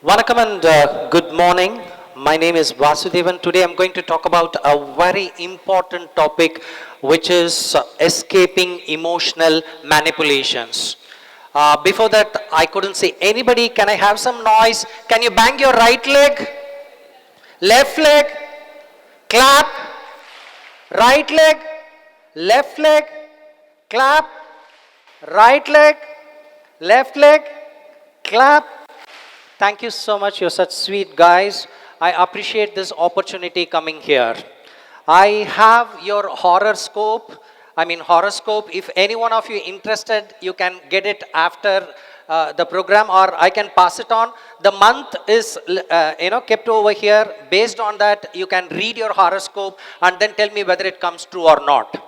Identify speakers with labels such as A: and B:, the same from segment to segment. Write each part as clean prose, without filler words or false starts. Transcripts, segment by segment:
A: Vanakkam and good morning. My name is Vasudevan. Today I'm going to talk about a very important topic, which is escaping emotional manipulations. Before that, I couldn't see anybody. Can I have some noise? Can you bang your right leg? Left leg? Clap. Right leg? Left leg? Clap. Right leg? Left leg? Clap. Thank you so much. You're such sweet guys. I appreciate this opportunity coming here. I have your horoscope. If any one of you interested, you can get it after the program, or I can pass it on. The month is kept over here. Based on that, you can read your horoscope and then tell me whether it comes true or not.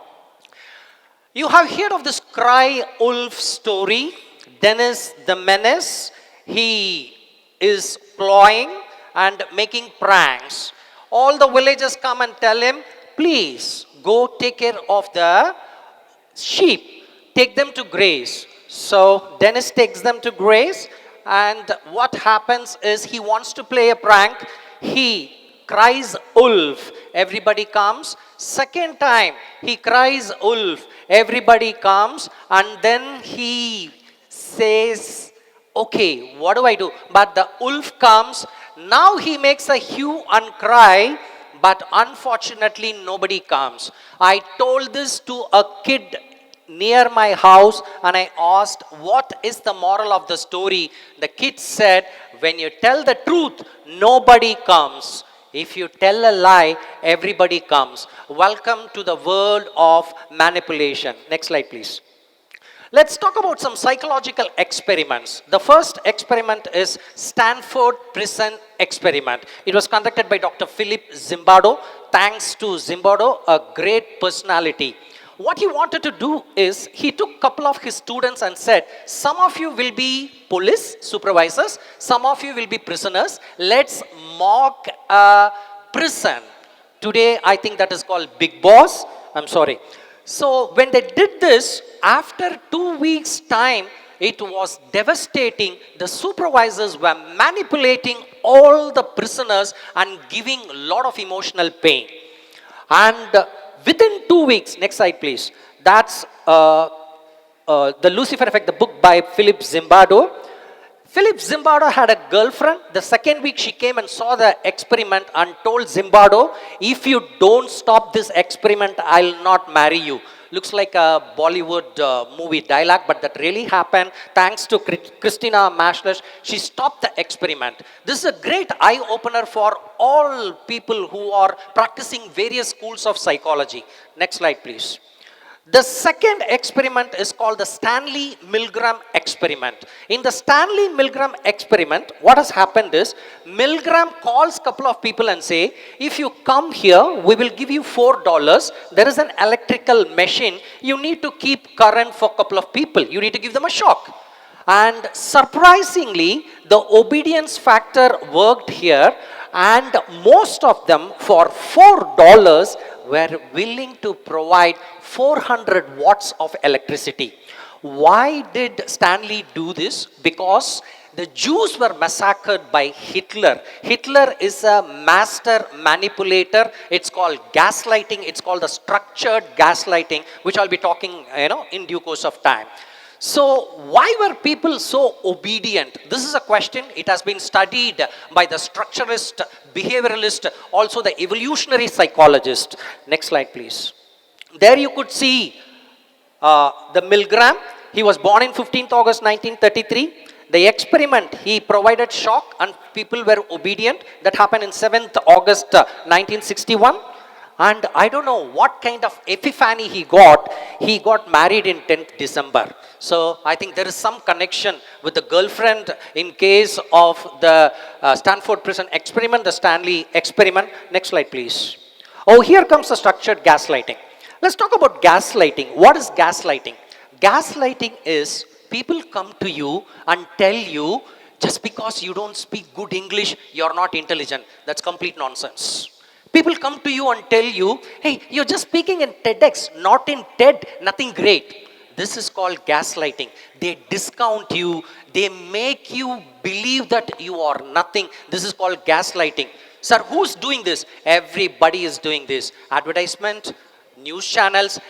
A: You have heard of this cry wolf story. Dennis the Menace. He is ploying and making pranks. All the villagers come and tell him, please go take care of the sheep. Take them to graze. So Dennis takes them to graze, and what happens is he wants to play a prank. He cries wolf. Everybody comes. Second time he cries wolf. Everybody comes, and then he says, okay, what do I do? But the wolf comes. Now he makes a hue and cry, but unfortunately nobody comes. I told this to a kid near my house and I asked, what is the moral of the story? The kid said, when you tell the truth, nobody comes. If you tell a lie, everybody comes. Welcome to the world of manipulation. Next slide, please. Let's talk about some psychological experiments. The first experiment is Stanford prison experiment. It was conducted by Dr. Philip Zimbardo. Thanks to Zimbardo, a great personality. What he wanted to do is, he took a couple of his students and said, some of you will be police supervisors, some of you will be prisoners. Let's mock a prison. Today, I think that is called Big Boss. I'm sorry. So when they did this, after 2 weeks' time, it was devastating. The supervisors were manipulating all the prisoners and giving a lot of emotional pain. And within 2 weeks, next slide please, that's the Lucifer Effect, the book by Philip Zimbardo. Philip Zimbardo had a girlfriend. The second week she came and saw the experiment and told Zimbardo, if you don't stop this experiment, I'll not marry you. Looks like a Bollywood movie dialogue, but that really happened. Thanks to Christina Mashlesh, she stopped the experiment. This is a great eye-opener for all people who are practicing various schools of psychology. Next slide, please. The second experiment is called the Stanley Mgram experiment. In the Stanley Mgram experiment, what has happened is, Mgram calls a couple of people and say, if you come here, we will give you $4. There is an electrical machine. You need to keep current for a couple of people. You need to give them a shock. And surprisingly, the obedience factor worked here, and most of them for $4 were willing to provide 400 watts of electricity. Why did Stanley do this? Because the Jews were massacred by Hitler. Hitler is a master manipulator. It's called gaslighting. It's called the structured gaslighting, which I'll be talking, in due course of time. So why were people so obedient? This is a question. It has been studied by the structuralist, behavioralist, also the evolutionary psychologist. Next slide, please. There you could see the Mgram. He was born in 15th August 1933. The experiment, he provided shock and people were obedient. That happened in 7th August 1961. And I don't know what kind of epiphany he got. He got married in 10th December. So I think there is some connection with the girlfriend in case of the Stanford prison experiment, the Stanley experiment. Next slide, please. Oh, here comes the structured gaslighting. Let's talk about gaslighting. What is gaslighting? Gaslighting is people come to you and tell you, just because you don't speak good English, you're not intelligent. That's complete nonsense. People come to you and tell you, hey, you're just speaking in TEDx, not in TED, nothing great. This is called gaslighting. They discount you. They make you believe that you are nothing. This is called gaslighting. Sir, who's doing this? Everybody is doing this. Advertisement, news channels,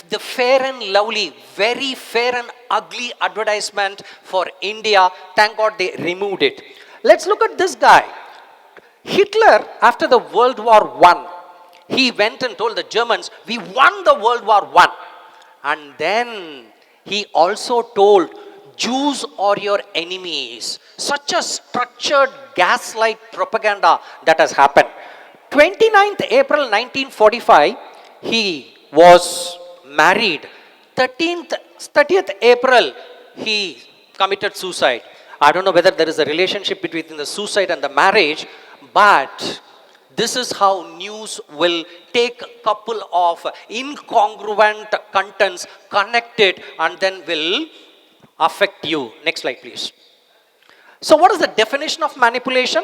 A: the fair and lovely, very fair and ugly advertisement for India. Thank God they removed it. Let's look at this guy. Hitler, after the World War I, he went and told the Germans, we won the World War I. And then he also told, Jews are your enemies. Such a structured gaslight propaganda that has happened. 29th April 1945, he was married. 30th April, he committed suicide. I don't know whether there is a relationship between the suicide and the marriage, but this is how news will take a couple of incongruent contents, connect it, and then will affect you. Next slide, please. So what is the definition of manipulation?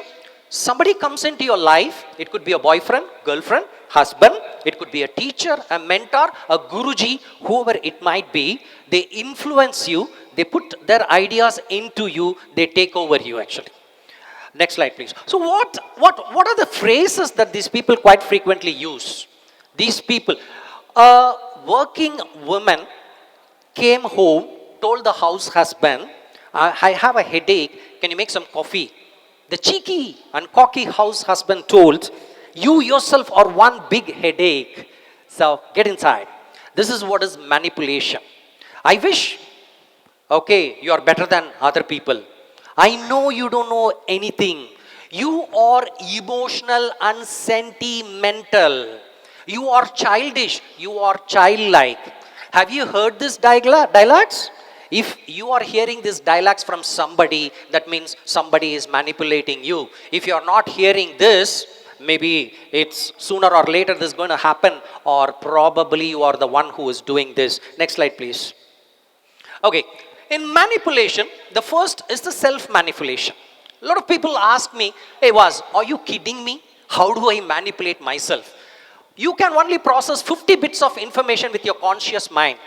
A: Somebody comes into your life. It could be a boyfriend, girlfriend, husband. It could be a teacher, a mentor, a guruji, whoever it might be. They influence you. They put their ideas into you. They take over you, actually. Next slide, please. So what are the phrases that these people quite frequently use? These people, a working woman came home, told the house husband, I have a headache, can you make some coffee? The cheeky and cocky house husband told, you yourself are one big headache, so get inside. This is what is manipulation. I wish, okay, you are better than other people. I know you don't know anything. You are emotional and sentimental. You are childish. You are childlike. Have you heard this dialogues? If you are hearing these dialogues from somebody, that means somebody is manipulating you. If you are not hearing this, maybe it's sooner or later this is going to happen, or probably you are the one who is doing this. Next slide, please. Okay. In manipulation, the first is the self-manipulation. A lot of people ask me, hey Vas, are you kidding me? How do I manipulate myself? You can only process 50 bits of information with your conscious mind.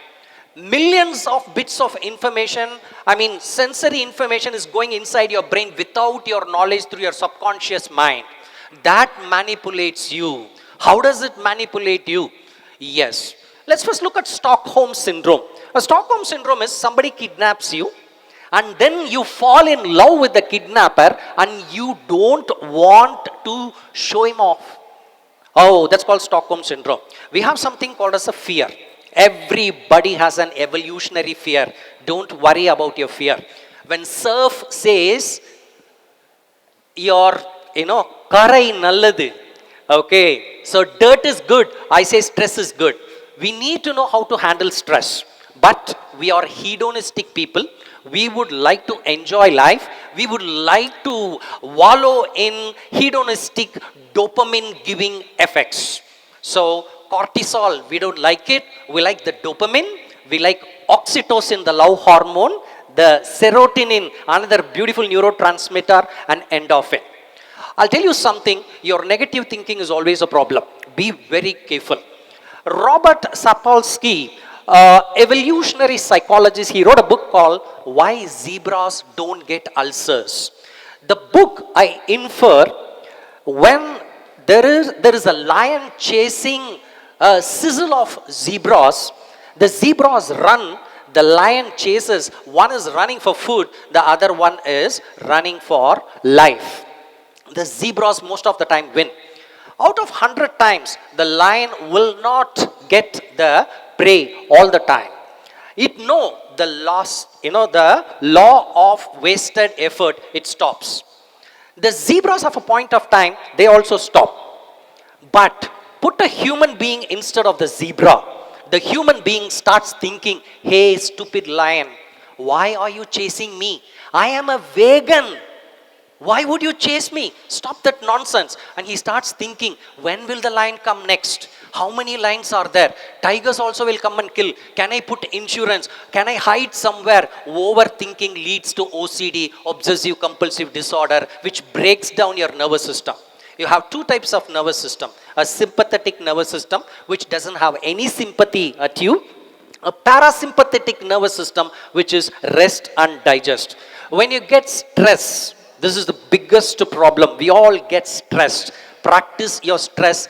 A: Millions of bits of information, sensory information is going inside your brain without your knowledge through your subconscious mind. That manipulates you. How does it manipulate you? Yes. Let's first look at Stockholm Syndrome. A Stockholm Syndrome is somebody kidnaps you and then you fall in love with the kidnapper and you don't want to show him off. Oh, that's called Stockholm Syndrome. We have something called as a fear. Everybody has an evolutionary fear. Don't worry about your fear. When Surf says, your, karai nalladu. Okay, so dirt is good. I say stress is good. We need to know how to handle stress. But we are hedonistic people. We would like to enjoy life. We would like to wallow in hedonistic dopamine giving effects. So cortisol, we don't like it. We like the dopamine. We like oxytocin, the love hormone. The serotonin, another beautiful neurotransmitter, and endorphin. I'll tell you something. Your negative thinking is always a problem. Be very careful. Robert Sapolsky, evolutionary psychologist, he wrote a book called Why Zebras Don't Get Ulcers. The book, I infer, when there is a lion chasing a sizzle of zebras, the zebras run, the lion chases, one is running for food, the other one is running for life. The zebras most of the time win. Out of 100 times, the lion will not get the prey all the time. It know the loss, the law of wasted effort, it stops. The zebras of a point of time, they also stop. But put a human being instead of the zebra. The human being starts thinking, hey, stupid lion, why are you chasing me? I am a vegan. Why would you chase me? Stop that nonsense. And he starts thinking, when will the lion come next? How many lions are there? Tigers also will come and kill. Can I put insurance? Can I hide somewhere? Overthinking leads to OCD, obsessive compulsive disorder, which breaks down your nervous system. You have two types of nervous system. A sympathetic nervous system, which doesn't have any sympathy at you. a parasympathetic nervous system, which is rest and digest. When you get stress, this is the biggest problem. We all get stressed. Practice your stress.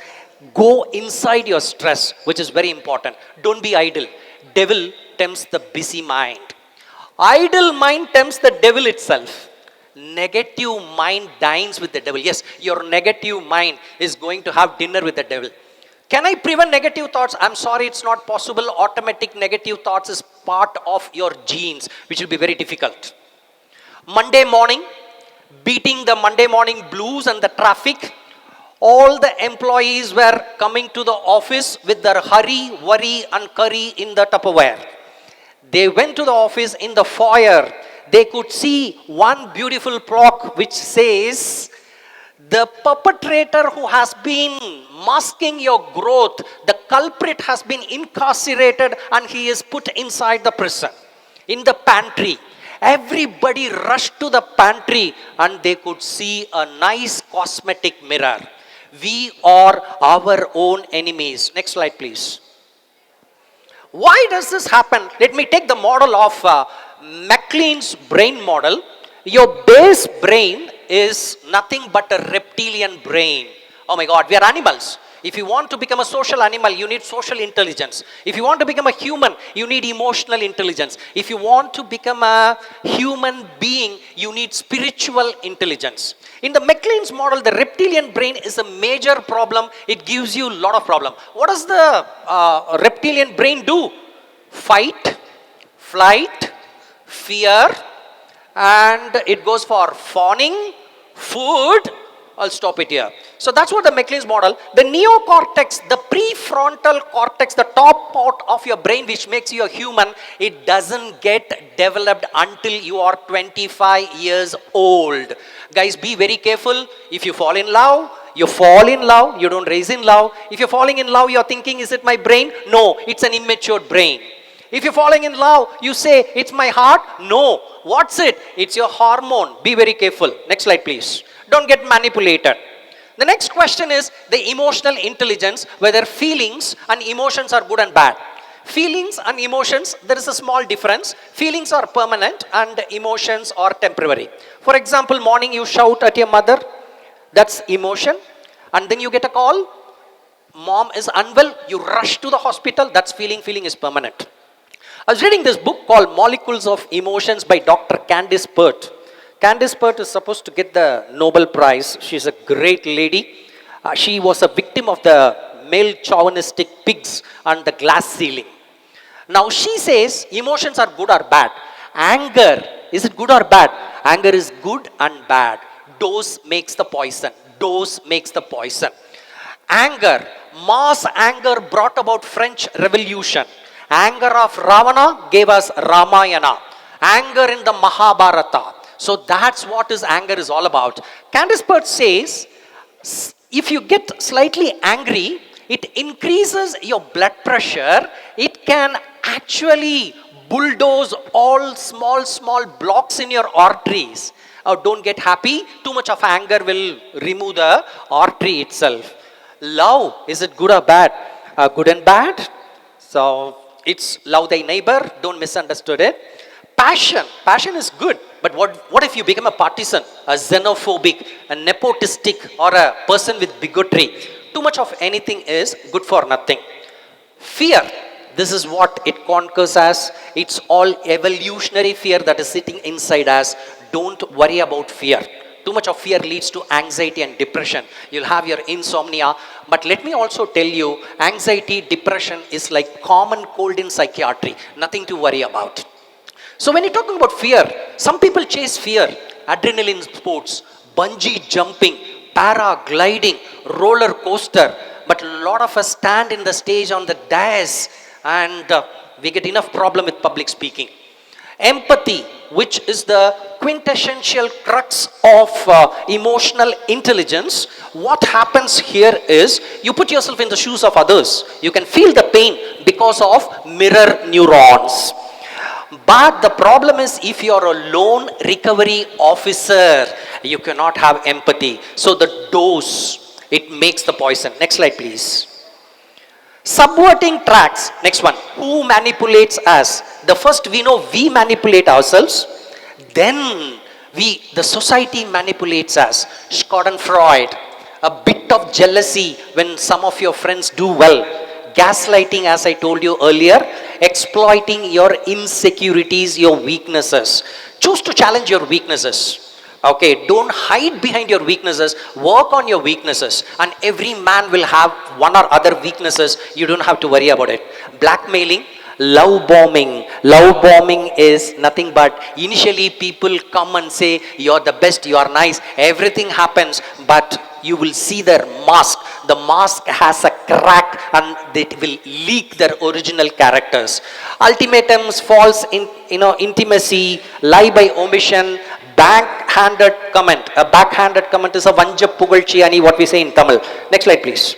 A: Go inside your stress, which is very important. Don't be idle. Devil tempts the busy mind. Idle mind tempts the devil itself. Negative mind dines with the devil. Yes, your negative mind is going to have dinner with the devil. Can I prevent negative thoughts? I'm sorry, it's not possible. Automatic negative thoughts is part of your genes, which will be very difficult. Monday morning, beating the Monday morning blues and the traffic. All the employees were coming to the office with their hurry, worry and curry in the Tupperware. They went to the office. In the foyer, they could see one beautiful plaque which says, the perpetrator who has been masking your growth, the culprit has been incarcerated and he is put inside the prison. In the pantry, everybody rushed to the pantry and they could see a nice cosmetic mirror. We are our own enemies. Next slide, please. Why does this happen? Let me take the model of McLean's brain model. Your base brain is nothing but a reptilian brain. Oh my God, we are animals. If you want to become a social animal, you need social intelligence. If you want to become a human, you need emotional intelligence. If you want to become a human being, you need spiritual intelligence. In the McLean's model, the reptilian brain is a major problem. It gives you a lot of problem. What does the reptilian brain do? Fight, flight, fear, and it goes for fawning, food. I'll stop it here. So that's what the McLean's model. The neocortex, the prefrontal cortex, the top part of your brain which makes you a human, it doesn't get developed until you are 25 years old. Guys, be very careful. If you fall in love, you fall in love, you don't raise in love. If you're falling in love, you're thinking, is it my brain? No, it's an immature brain. If you're falling in love, you say, it's my heart? No. What's it? It's your hormone. Be very careful. Next slide, please. Don't get manipulated. The next question is the emotional intelligence, whether feelings and emotions are good and bad. Feelings and emotions, there is a small difference. Feelings are permanent and emotions are temporary. For example, morning you shout at your mother, that's emotion. And then you get a call, mom is unwell, you rush to the hospital, that's feeling. Feeling is permanent. I was reading this book called Molecules of Emotions by Dr. Candice Pert. Candice Pert is supposed to get the Nobel Prize. She's a great lady. She was a victim of the male chauvinistic pigs and the glass ceiling. Now she says emotions are good or bad. Anger, is it good or bad? Anger is good and bad. Dose makes the poison. Dose makes the poison. Anger, mass anger brought about French Revolution. Anger of Ravana gave us Ramayana. Anger in the Mahabharata. So that's what anger is all about. Candice Pert says, if you get slightly angry, it increases your blood pressure. It can actually bulldoze all small blocks in your arteries. Don't get happy. Too much of anger will remove the artery itself. Love, is it good or bad? Good and bad. So it's love thy neighbor. Don't misunderstand it. Passion is good. But what if you become a partisan, a xenophobic, a nepotistic, or a person with bigotry? Too much of anything is good for nothing. Fear, this is what it conquers us. It's all evolutionary fear that is sitting inside us. Don't worry about fear. Too much of fear leads to anxiety and depression. You'll have your insomnia. But let me also tell you, anxiety, depression is like common cold in psychiatry. Nothing to worry about. So when you're talking about fear, some people chase fear. Adrenaline sports, bungee jumping, paragliding, roller coaster. But a lot of us stand in the stage on the dais and we get enough problem with public speaking. Empathy, which is the quintessential crux of emotional intelligence. What happens here is you put yourself in the shoes of others. You can feel the pain because of mirror neurons. But the problem is if you are a lone recovery officer, you cannot have empathy. So the dose, it makes the poison. Next slide, please. Subverting tracks. Next one. Who manipulates us? The first we know we manipulate ourselves. Then the society manipulates us. Schadenfreude. A bit of jealousy when some of your friends do well. Gaslighting, as I told you earlier. Exploiting your insecurities, your weaknesses. Choose to challenge your weaknesses. Okay, don't hide behind your weaknesses. Work on your weaknesses. And every man will have one or other weaknesses. You don't have to worry about it. Blackmailing, love bombing. Love bombing is nothing but initially people come and say, you're the best, you are nice. Everything happens, but you will see their mask. The mask has a crack and it will leak their original characters. Ultimatums, false intimacy, lie by omission, backhanded comment. A backhanded comment is a vanja pugalchi ani, what we say in Tamil. Next slide, please.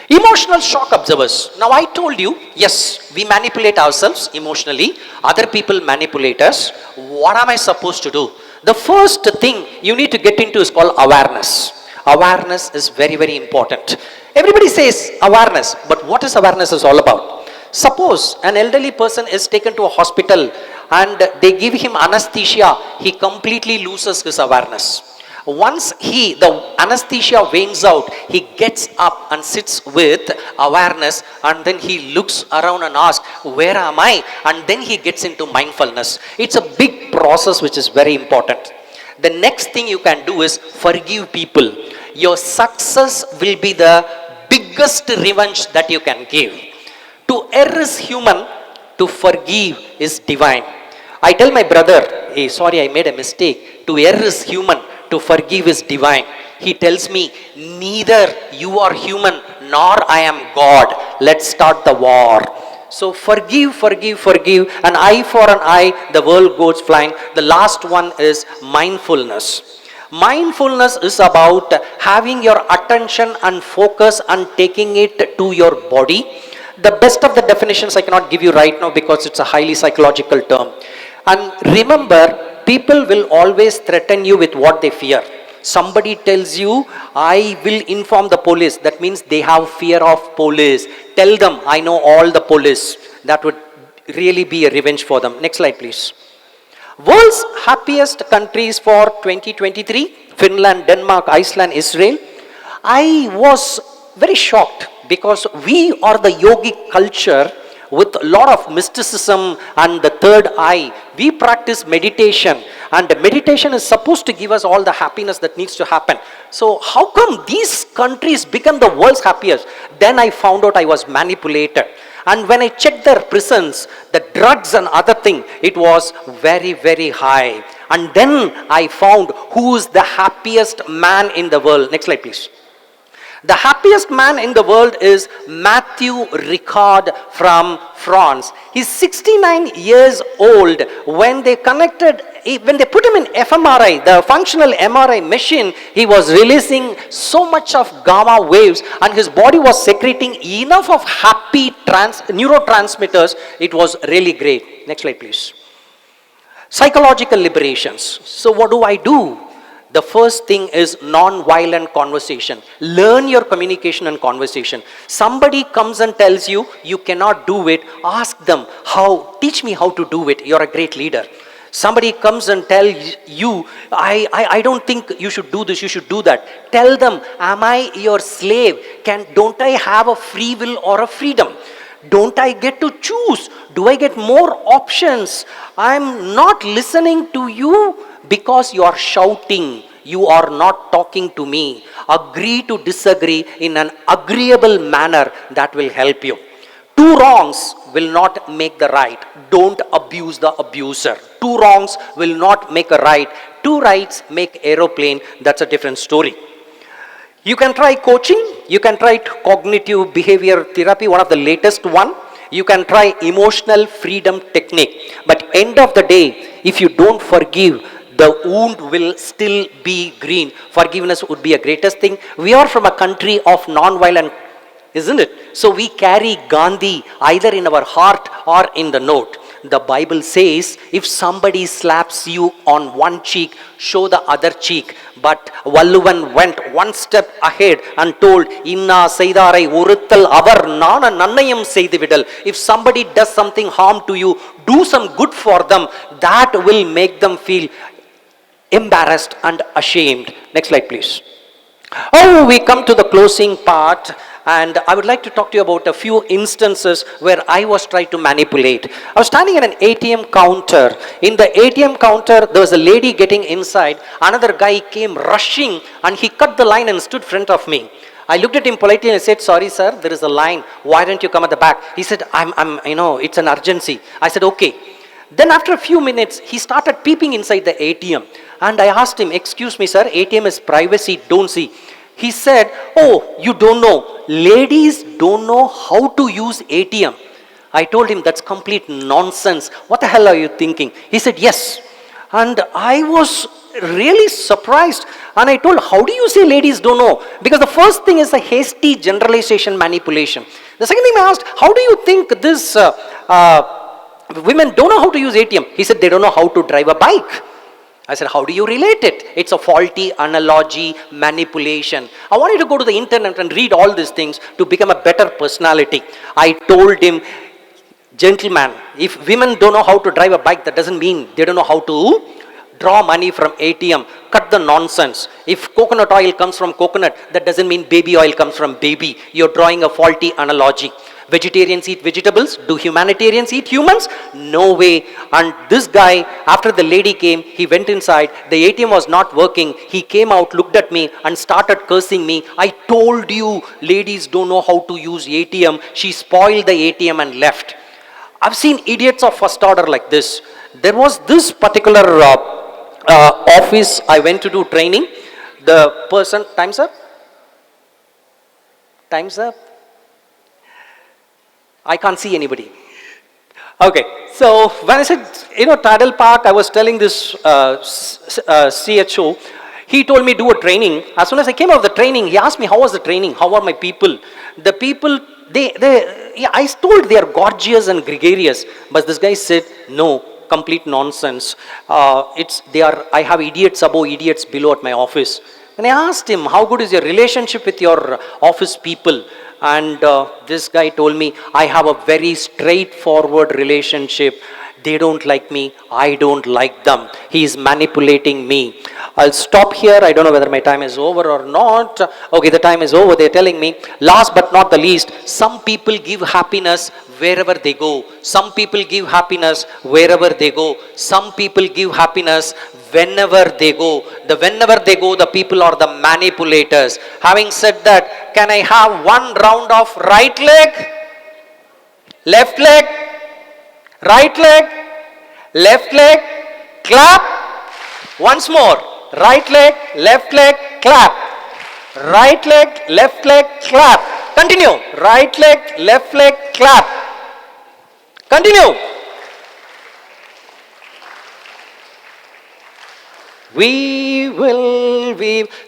A: Emotional shock observers. Now I told you, yes, we manipulate ourselves emotionally. Other people manipulate us. What am I supposed to do? The first thing you need to get into is called awareness. Awareness is very, very important. Everybody says awareness, but what is awareness is all about? Suppose an elderly person is taken to a hospital and they give him anesthesia, he completely loses his awareness. Once the anesthesia wanes out, he gets up and sits with awareness, and then he looks around and asks, where am I? And then he gets into mindfulness. It's a big process which is very important. The next thing you can do is forgive people. Your success will be the biggest revenge that you can give. To err is human, to forgive is divine. I tell my brother, hey, sorry, I made a mistake. To err is human, to forgive is divine. He tells me, neither you are human nor I am God. Let's start the war. So forgive, forgive, forgive. An eye for an eye, the world goes flying. The last one is mindfulness. Mindfulness is about having your attention and focus and taking it to your body. The best of the definitions I cannot give you right now because it's a highly psychological term. And remember, people will always threaten you with what they fear. Somebody tells you, I will inform the police. That means they have fear of police. Tell them, I know all the police. That would really be a revenge for them. Next slide, please. World's happiest countries for 2023. Finland, Denmark, Iceland, Israel. I was very shocked because we are the yogic culture with a lot of mysticism and the third eye. We practice meditation, and meditation is supposed to give us all the happiness that needs to happen. So how come these countries become the world's happiest? Then I found out I was manipulated. And when I checked their prisons, the drugs and other thing, it was very, very high. And then I found who is the happiest man in the world. Next slide, please. The happiest man in the world is Matthew Ricard from France. He's 69 years old. When they put him in fMRI, the functional MRI machine, he was releasing so much of gamma waves and his body was secreting enough of happy neurotransmitters. It was really great. Next slide, please. Psychological liberations. So what do I do? The first thing is non-violent conversation. Learn your communication and conversation. Somebody comes and tells you, you cannot do it. Ask them, teach me how to do it. You're a great leader. Somebody comes and tells you, I don't think you should do this, you should do that. Tell them, am I your slave? Don't I have a free will or a freedom? Don't I get to choose? Do I get more options? I'm not listening to you because you are shouting. You are not talking to me. Agree to disagree in an agreeable manner. That will help you. Two wrongs will not make the right. Don't abuse the abuser. Two wrongs will not make a right. Two rights make aeroplane. That's a different story. You can try coaching. You can try cognitive behavior therapy, one of the latest one. You can try emotional freedom technique. But end of the day, if you don't forgive, the wound will still be green. Forgiveness would be a greatest thing. We are from a country of non-violent, isn't it? So we carry Gandhi either in our heart or in the note. The Bible says, if somebody slaps you on one cheek, show the other cheek. But Valluvan went one step ahead and told, Inna Seidarai Uruttal Avar Nana Nannayam Seidividal. If somebody does something harm to you, do some good for them. That will make them feel embarrassed and ashamed. Next slide, please. Oh, we come to the closing part, and I would like to talk to you about a few instances where I was trying to manipulate. I was standing at an ATM counter. In the ATM counter, there was a lady getting inside. Another guy came rushing, and he cut the line and stood in front of me. I looked at him politely and I said, sorry sir, there is a line. Why don't you come at the back? He said, it's an urgency. I said, okay. Then after a few minutes, he started peeping inside the ATM. And I asked him, excuse me sir, ATM is privacy, don't see. He said, oh, you don't know. Ladies don't know how to use ATM. I told him, that's complete nonsense. What the hell are you thinking? He said, yes. And I was really surprised. And I told, how do you say ladies don't know? Because the first thing is a hasty generalization manipulation. The second thing I asked, how do you think this women don't know how to use ATM? He said, they don't know how to drive a bike. I said, how do you relate it? It's a faulty analogy, manipulation. I want you to go to the internet and read all these things to become a better personality. I told him, gentleman, if women don't know how to drive a bike, that doesn't mean they don't know how to draw money from ATM. Cut the nonsense. If coconut oil comes from coconut, that doesn't mean baby oil comes from baby. You're drawing a faulty analogy. Vegetarians eat vegetables. Do humanitarians eat humans? No way. And this guy, after the lady came, he went inside. The ATM was not working. He came out, looked at me and started cursing me. I told you, ladies don't know how to use ATM. She spoiled the ATM and left. I've seen idiots of first order like this. There was this particular office I went to do training. The person, time's up? Time's up? I can't see anybody. Okay, so when I said, Tidal Park, I was telling this CHO, he told me do a training. As soon as I came out of the training, he asked me, how was the training? How are my people? The people, I told they are gorgeous and gregarious, but this guy said, no, complete nonsense. I have idiots above, idiots below at my office. And I asked him, how good is your relationship with your office people? And this guy told me, I have a very straightforward relationship. They don't like me, I don't like them. He is manipulating me. I'll stop here. I don't know whether my time is over or not. Okay, the time is over. They're telling me. Last but not the least, some people give happiness wherever they go. Some people give happiness wherever they go. Some people give happiness whenever they go. Whenever they go, the people are the manipulators. Having said that, can I have one round of right leg, left leg, right leg, left leg, clap. Once more. Right leg, left leg, clap. Right leg, left leg, clap. Continue. Right leg, left leg, clap. Continue.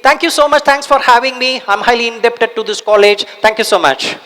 A: Thank you so much. Thanks for having me. I'm highly indebted to this college. Thank you so much.